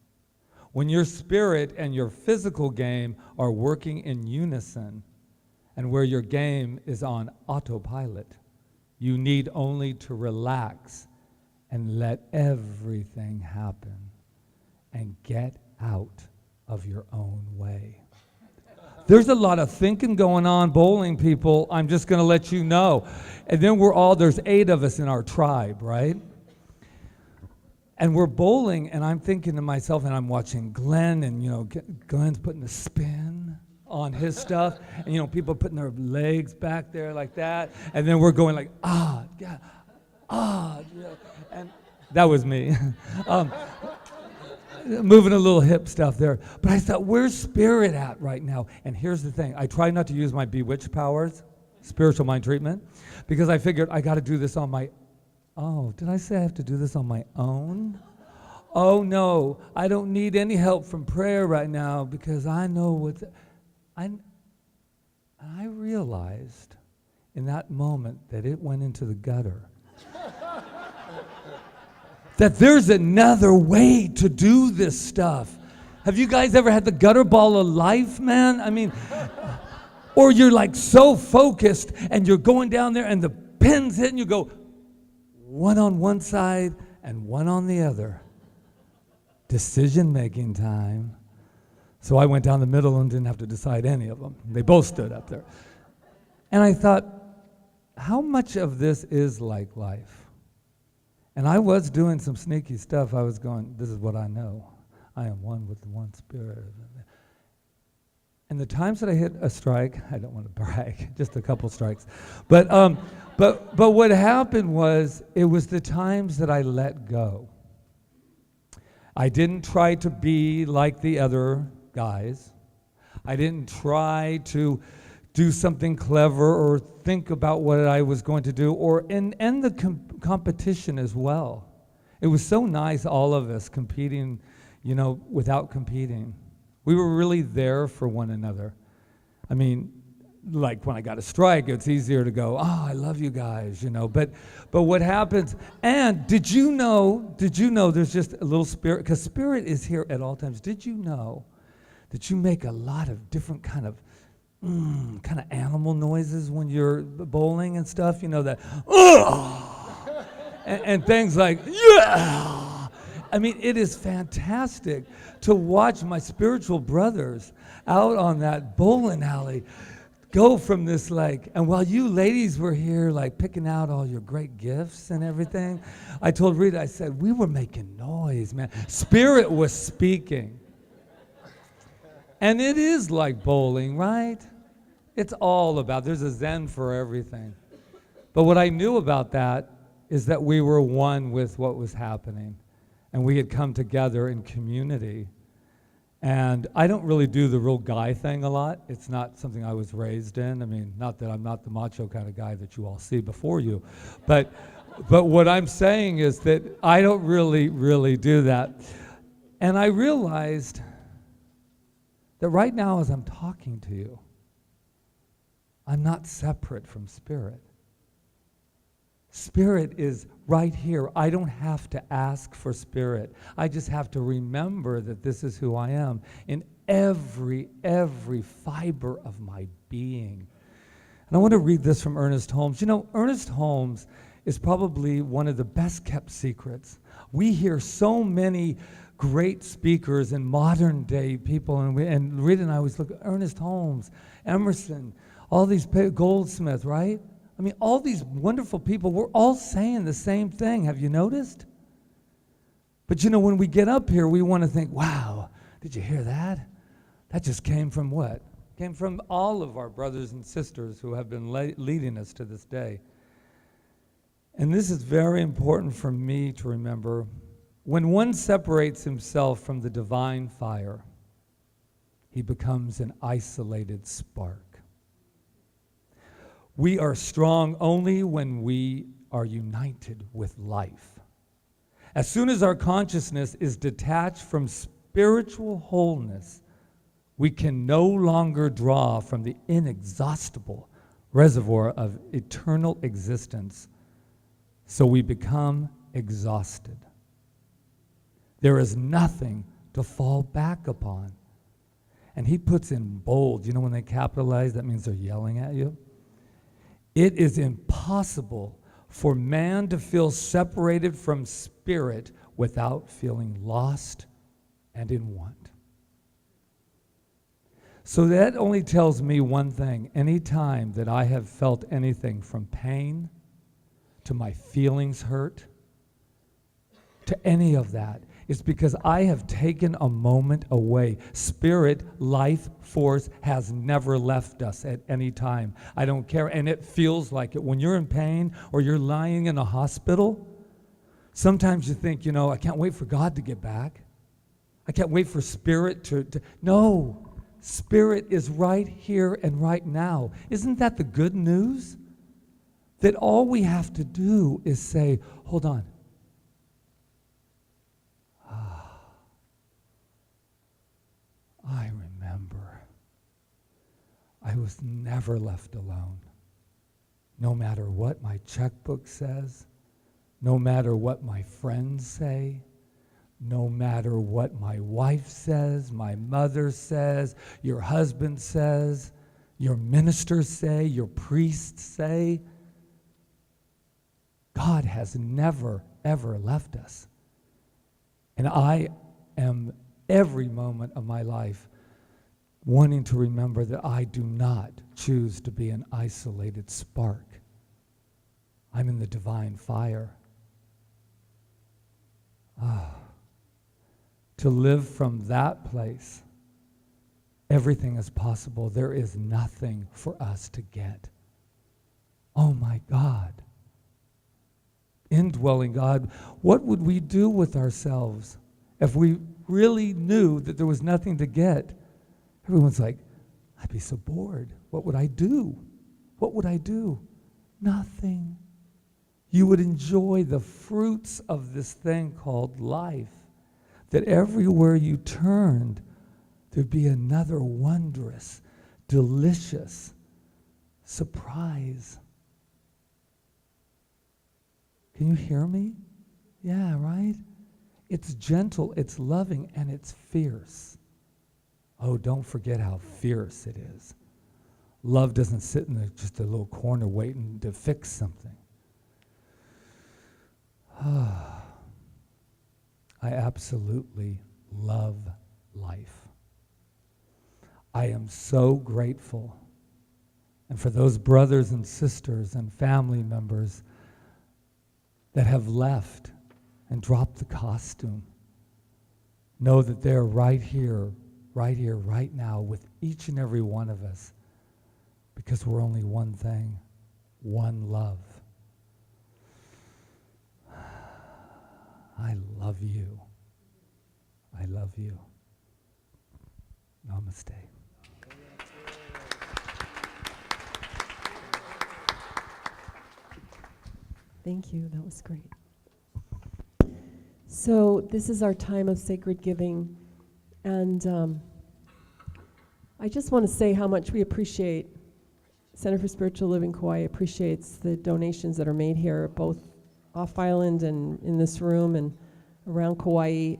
When your spirit and your physical game are working in unison, and where your game is on autopilot, you need only to relax and let everything happen and get out of your own way. There's a lot of thinking going on, bowling people. I'm just going to let you know. And then there's 8 of us in our tribe, right? And we're bowling, and I'm thinking to myself, and I'm watching Glenn, and Glenn's putting a spin on his stuff, and people putting their legs back there like that, and then we're going like, yeah, and that was me. Moving a little hip stuff there. But I thought, where's spirit at right now? And here's the thing. I try not to use my bewitched powers, spiritual mind treatment, because I figured I got to do this on my did I say I have to do this on my own? Oh, no, I don't need any help from prayer right now because I know I realized in that moment that it went into the gutter. That there's another way to do this stuff. Have you guys ever had the gutter ball of life, man? I mean, or you're like so focused and you're going down there and the pin's hit and you go, one on one side and one on the other. Decision-making time. So I went down the middle and didn't have to decide any of them. They both stood up there. And I thought, how much of this is like life? And I was doing some sneaky stuff. I was going, this is what I know. I am one with the one spirit. And the times that I hit a strike, I don't want to brag, just a couple strikes. But what happened was, it was the times that I let go. I didn't try to be like the other guys. I didn't try to do something clever or think about what I was going to do, or and the competition as well. It was so nice, all of us competing, without competing. We were really there for one another. I mean, like when I got a strike, it's easier to go, I love you guys, But what happens, and did you know there's just a little spirit, because spirit is here at all times. Did you know that you make a lot of different kind of animal noises when you're bowling and stuff, that, and things like, yeah. I mean, it is fantastic to watch my spiritual brothers out on that bowling alley go from this and while you ladies were here picking out all your great gifts and everything, I told Rita, I said, we were making noise, man. Spirit was speaking. And it is like bowling, right? It's all about, there's a Zen for everything. But what I knew about that is that we were one with what was happening. And we had come together in community. And I don't really do the real guy thing a lot. It's not something I was raised in. I mean, not that I'm not the macho kind of guy that you all see before you. But what I'm saying is that I don't really do that. And I realized that right now as I'm talking to you, I'm not separate from spirit. Spirit is right here. I don't have to ask for spirit. I just have to remember that this is who I am in every fiber of my being. And I want to read this from Ernest Holmes. You know, Ernest Holmes is probably one of the best kept secrets. We hear so many great speakers and modern day people, and Rita and I always look at Ernest Holmes, Emerson, all these Goldsmith, right? I mean, all these wonderful people, we're all saying the same thing. Have you noticed? But you know, when we get up here, we want to think, wow, did you hear that? That just came from what? Came from all of our brothers and sisters who have been leading us to this day. And this is very important for me to remember. When one separates himself from the divine fire, he becomes an isolated spark. We are strong only when we are united with life. As soon as our consciousness is detached from spiritual wholeness, we can no longer draw from the inexhaustible reservoir of eternal existence, so we become exhausted. There is nothing to fall back upon. And he puts in bold, you know, when they capitalize, that means they're yelling at you. It is impossible for man to feel separated from spirit without feeling lost and in want. So that only tells me one thing. Any time that I have felt anything from pain to my feelings hurt, to any of that, it's because I have taken a moment away. Spirit, life force has never left us at any time. I don't care, and it feels like it. When you're in pain or you're lying in a hospital, sometimes you think, you know, I can't wait for God to get back. I can't wait for Spirit to no. Spirit is right here and right now. Isn't that the good news? That all we have to do is say, hold on. I remember I was never left alone. No matter what my checkbook says, no matter what my friends say, no matter what my wife says, my mother says, your husband says, your ministers say, your priests say, God has never, ever left us. And I am every moment of my life wanting to remember that I do not choose to be an isolated spark. I'm in the divine fire. To live from that place, everything is possible. There is nothing for us to get. Oh my God. Indwelling God, what would we do with ourselves if we really knew that there was nothing to get? Everyone's like, I'd be so bored. What would I do? What would I do? Nothing. You would enjoy the fruits of this thing called life. That everywhere you turned, there'd be another wondrous, delicious surprise. Can you hear me? Yeah, right? It's gentle, it's loving, and it's fierce. Oh, don't forget how fierce it is. Love doesn't sit in just a little corner waiting to fix something. I absolutely love life. I am so grateful. And for those brothers and sisters and family members that have left and dropped the costume, know that they're right here, right now with each and every one of us, because we're only one thing, one love. I love you. I love you. Namaste. Thank you. That was great. So this is our time of sacred giving, and I just want to say how much we appreciate Center for Spiritual Living Kauai appreciates the donations that are made here, both off island and in this room and around Kauai.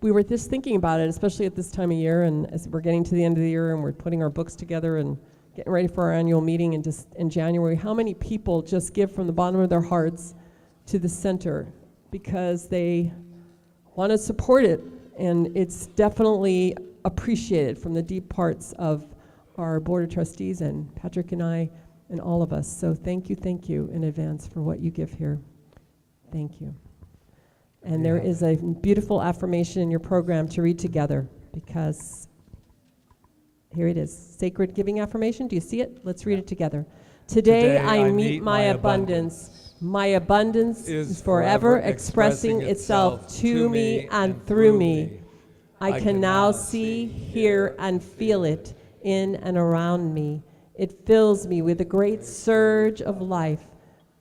We were just thinking about it, especially at this time of year, and as we're getting to the end of the year and we're putting our books together and getting ready for our annual meeting in January, how many people just give from the bottom of their hearts to the center because they want to support it, and it's definitely appreciated from the deep parts of our Board of Trustees and Patrick and I and all of us. So thank you in advance for what you give here. Thank you. And there is a beautiful affirmation in your program to read together, because here it is. Sacred giving affirmation. Do you see it? Let's read it together. Today I meet my abundance. My abundance is forever expressing itself to me and through me. I can now see, hear, and feel it in and around me. It fills me with a great surge of life.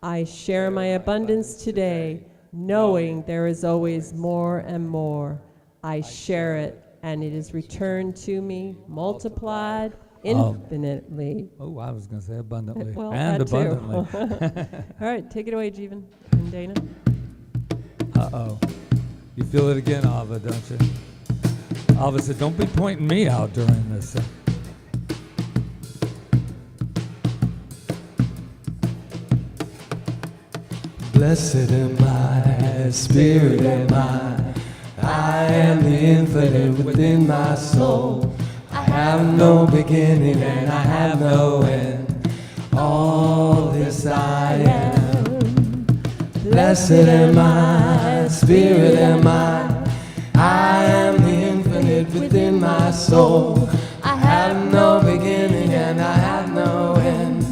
I share my abundance today, knowing there is always more and more. I share it, and it is returned to me, multiplied infinitely. Oh, I was going to say abundantly. Well, and that too. abundantly. All right, take it away, Jeevan and Dana. Uh-oh. You feel it again, Ava, don't you? Ava said, don't be pointing me out during this. Blessed am I, spirit am I am the infinite within my soul. I have no beginning and I have no end. All this I am. Blessed am I, spirit am I am the infinite within my soul. I have no beginning and I have no end.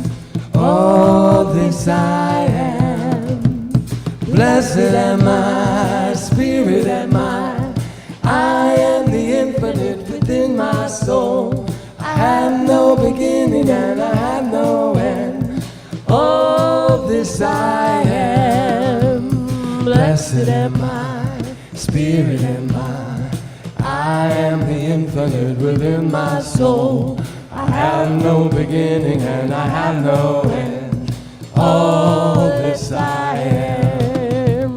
All this I am. Blessed am I, spirit am I am the infinite within my soul. I have no beginning and I have no end. All this I am. Blessed am I, spirit am I am the infinite within my soul. I have no beginning and I have no end. All this I am.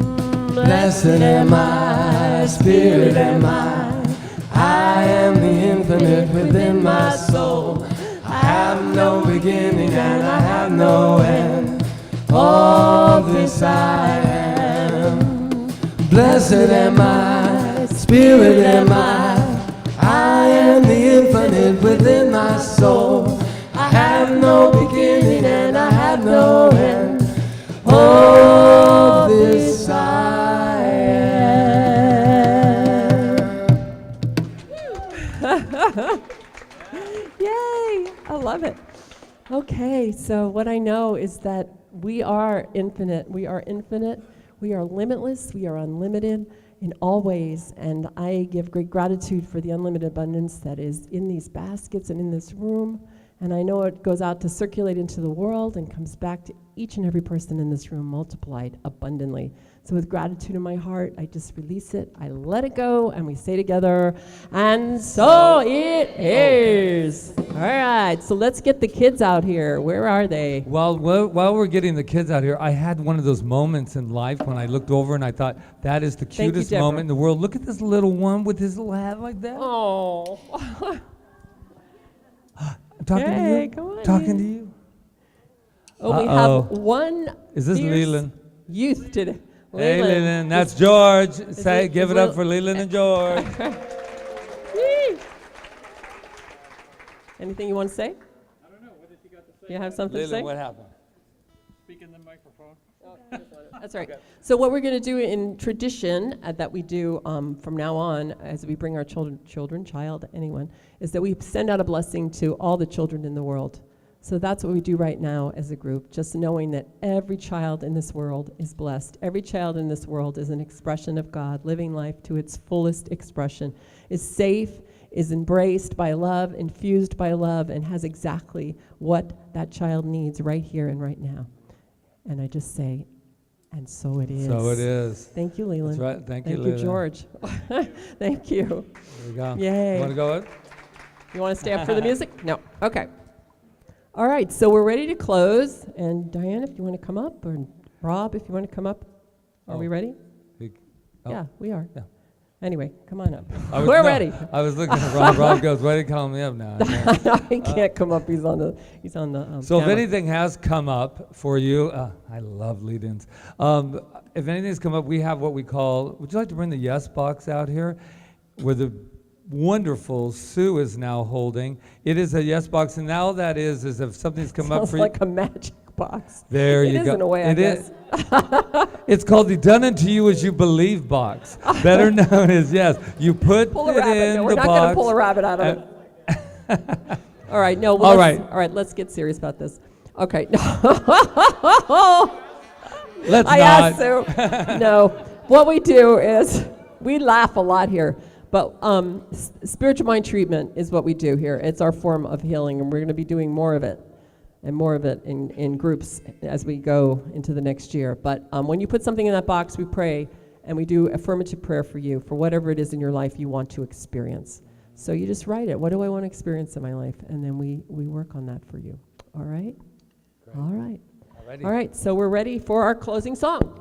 Blessed am I, spirit am I am the infinite within my soul. I have no beginning and I have no end. All this I am. Blessed am I, spirit am I am the infinite within my soul. I have no beginning and I have no end. All this I am. Yay! I love it. Okay, so what I know is that we are infinite. We are infinite. We are limitless. We are unlimited in all ways. And I give great gratitude for the unlimited abundance that is in these baskets and in this room. And I know it goes out to circulate into the world and comes back to each and every person in this room multiplied abundantly. So with gratitude in my heart, I just release it, I let it go, and we say together, and so it is. All right, so let's get the kids out here. Where are they? While we're getting the kids out here, I had one of those moments in life when I looked over and I thought, that is the cutest moment in the world. Look at this little one with his little hat like that. Oh. I'm talking to you. Come on talking in. to you. Oh, we have one Is this fierce Leland? Youth today. Hey, Leland. That's George. Say, give it up for Leland and George. Yee. Anything you want to say? I don't know. What did you got to say? You have something to say? Leland, what happened? Speak in the microphone. That's right. So what we're going to do in tradition that we do from now on, as we bring our child, anyone, is that we send out a blessing to all the children in the world. So that's what we do right now as a group, just knowing that every child in this world is blessed. Every child in this world is an expression of God, living life to its fullest expression, is safe, is embraced by love, infused by love, and has exactly what that child needs right here and right now. And I just say, and so it is. So it is. Thank you, Leland. That's right. Thank you, Thank you, Leland. George. Thank you. There we go. Yay. You want to go in? You want to stay up for the music? No. Okay. All right, so we're ready to close. And Diane, if you want to come up, or Rob, if you want to come up. Are we ready? Oh. Yeah, we are. Yeah. Anyway, come on up. No, We're ready. I was looking at Rob. Rob goes, why did you call me up now? He can't come up. He's on the So if camera. anything has come up for you, I love lead-ins. If anything's come up, we have what we call, would you like to bring the yes box out here? Where the wonderful Sue is now holding. It is a yes box, and now that is if something's come up Sounds for like you. a magic box. There It you is go. in a way, I It is. guess. It's called the done unto you as you believe box. Better known as yes. You put Pull a it rabbit. in No, we're the not going to box. pull a rabbit out of it. All right. No. All right. All right. Let's get serious about this. Okay. Let's I not. asked Sue. No. What we do is we laugh a lot here, but spiritual mind treatment is what we do here. It's our form of healing, and we're going to be doing more of it and more of it in groups as we go into the next year. But when you put something in that box, we pray, and we do affirmative prayer for you, for whatever it is in your life you want to experience. So you just write it. What do I want to experience in my life? And then we work on that for you. All right? Great. All right. Alrighty. All right, so we're ready for our closing song.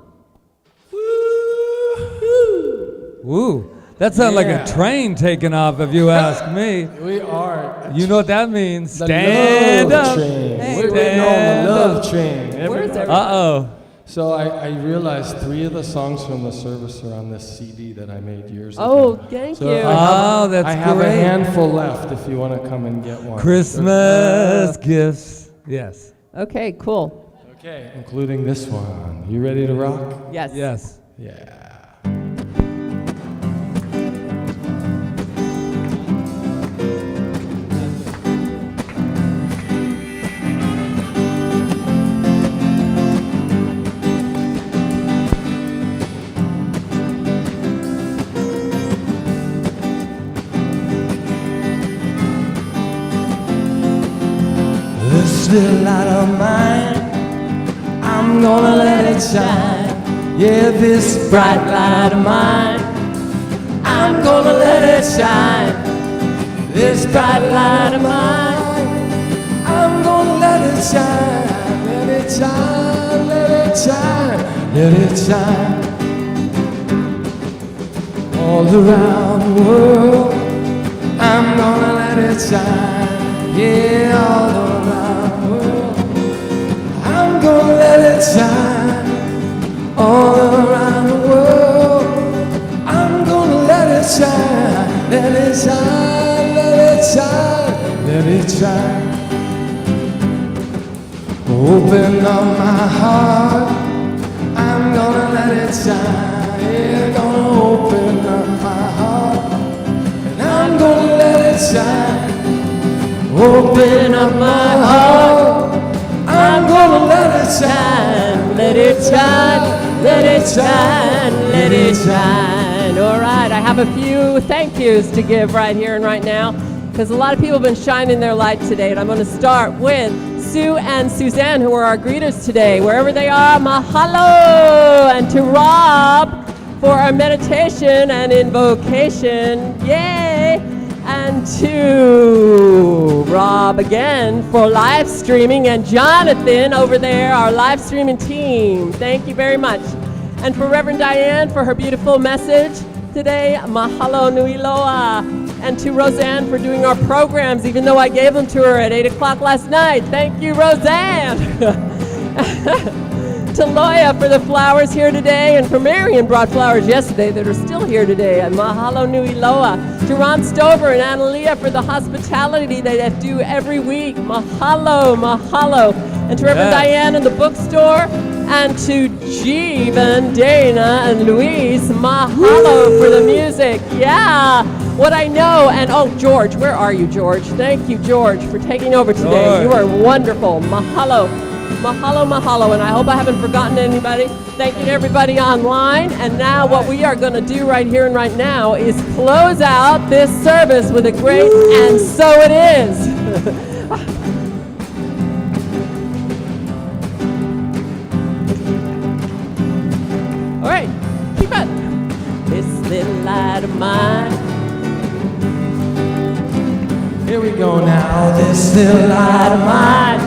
Woo. That sounds like Yeah. a train taking off, if you ask me. We are You know what that means. the Stand love up. train. Hey, We're waiting on stand the love up. train. Where's Everybody- everybody? Uh-oh. So I realized 3 of the songs from the service are on this CD that I made years Oh, ago. thank So you. Oh, that's I have great. a handful left if you want to come and get one. Christmas gifts. Yes. Okay, cool. Okay, including this one. You ready to rock? Yes. Yes. Yeah. This little light of mine, I'm gonna let it shine. Yeah, this bright light of mine, I'm gonna let it shine. This bright light of mine, I'm gonna let it shine. Let it shine, let it shine, let it shine. All around the world, I'm gonna let it shine. Yeah, all around the world, I'm gonna let it shine. All around the world, I'm gonna let it shine. Let it shine, let it shine, let it shine. Open up my heart, I'm gonna let it shine. Yeah, gonna open up my heart, and I'm gonna let it shine. Open up my heart, I'm gonna let it shine. Let it shine, let it shine, let it shine. All right, I have a few thank yous to give right here and right now, because a lot of people have been shining their light today, and I'm going to start with Sue and Suzanne, who are our greeters today. Wherever they are, mahalo! And to Rob for our meditation and invocation. Yay! And to Rob again for live streaming, and Jonathan over there, our live streaming team. Thank you very much. And for Reverend Diane for her beautiful message today, mahalo nui loa. And to Roseanne for doing our programs, even though I gave them to her at 8 o'clock last night. Thank you, Roseanne. To Loya for the flowers here today, and for Marion brought flowers yesterday that are still here today, and mahalo nui loa. To Ron Stover and Analia for the hospitality they do every week, mahalo, mahalo. And to Reverend Yes. Diane in the bookstore, and to Jeeve and Dana and Louise, mahalo for the music. Yeah, what I know, and oh, George, where are you, George? Thank you, George, for taking over today. George. You are wonderful. Mahalo. Mahalo, mahalo, and I hope I haven't forgotten anybody. Thank you to everybody online. And now what we are going to do right here and right now is close out this service with a great "and so it is." All right, keep it. This little light of mine. Here we go now. This little light of mine,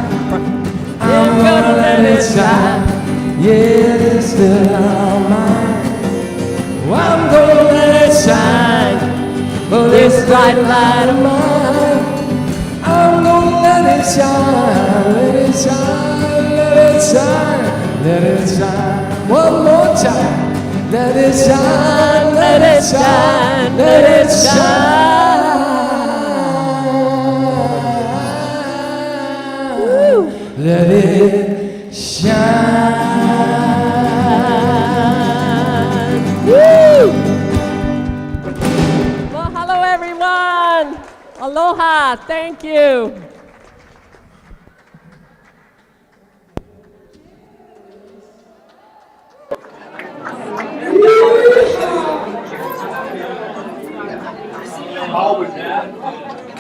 I'm gonna let it shine. Yeah, this little light of mine, I'm gonna let it shine for this bright light of mine. I'm gonna let it shine, let it shine, let it shine, let it shine. One more time. Let it shine, let it shine, let it shine. Woo. Let it shine. Woo! Well, hello, everyone. Aloha. Thank you. How was that?